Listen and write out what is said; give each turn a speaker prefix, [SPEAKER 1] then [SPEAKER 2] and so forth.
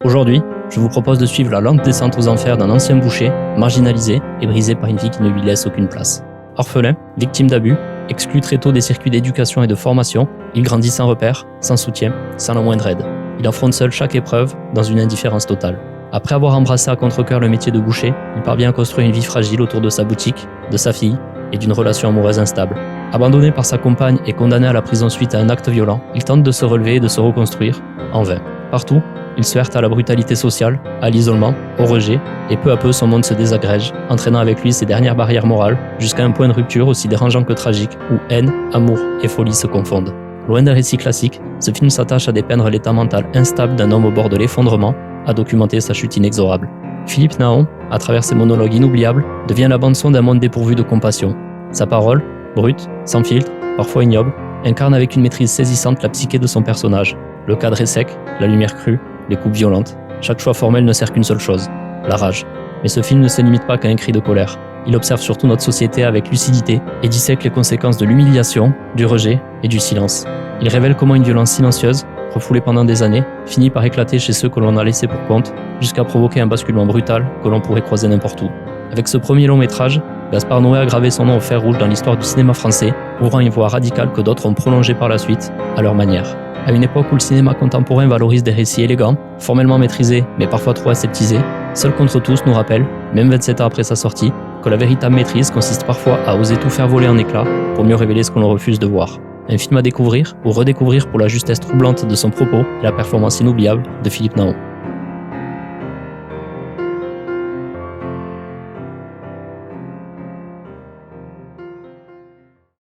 [SPEAKER 1] Aujourd'hui, je vous propose de suivre la lente descente aux enfers d'un ancien boucher, marginalisé et brisé par une vie qui ne lui laisse aucune place. Orphelin, victime d'abus, exclu très tôt des circuits d'éducation et de formation, il grandit sans repère, sans soutien, sans la moindre aide. Il affronte seul chaque épreuve, dans une indifférence totale. Après avoir embrassé à contre-cœur le métier de boucher, il parvient à construire une vie fragile autour de sa boutique, de sa fille et d'une relation amoureuse instable. Abandonné par sa compagne et condamné à la prison suite à un acte violent, il tente de se relever et de se reconstruire, en vain. Partout, il se heurte à la brutalité sociale, à l'isolement, au rejet, et peu à peu son monde se désagrège, entraînant avec lui ses dernières barrières morales, jusqu'à un point de rupture aussi dérangeant que tragique, où haine, amour et folie se confondent. Loin d'un récit classique, ce film s'attache à dépeindre l'état mental instable d'un homme au bord de l'effondrement, à documenter sa chute inexorable. Philippe Naon, à travers ses monologues inoubliables, devient la bande-son d'un monde dépourvu de compassion. Sa parole, brute, sans filtre, parfois ignoble, incarne avec une maîtrise saisissante la psyché de son personnage. Le cadre est sec, la lumière crue, les coupes violentes. Chaque choix formel ne sert qu'une seule chose, la rage. Mais ce film ne se limite pas qu'à un cri de colère. Il observe surtout notre société avec lucidité et dissèque les conséquences de l'humiliation, du rejet et du silence. Il révèle comment une violence silencieuse, refoulée pendant des années, finit par éclater chez ceux que l'on a laissés pour compte, jusqu'à provoquer un basculement brutal que l'on pourrait croiser n'importe où. Avec ce premier long métrage, Gaspard Noé a gravé son nom au fer rouge dans l'histoire du cinéma français, ouvrant une voie radicale que d'autres ont prolongée par la suite, à leur manière. À une époque où le cinéma contemporain valorise des récits élégants, formellement maîtrisés, mais parfois trop aseptisés, Seul contre tous nous rappelle, même 27 ans après sa sortie, que la véritable maîtrise consiste parfois à oser tout faire voler en éclats pour mieux révéler ce que l'on refuse de voir. Un film à découvrir ou redécouvrir pour la justesse troublante de son propos et la performance inoubliable de Philippe Naon.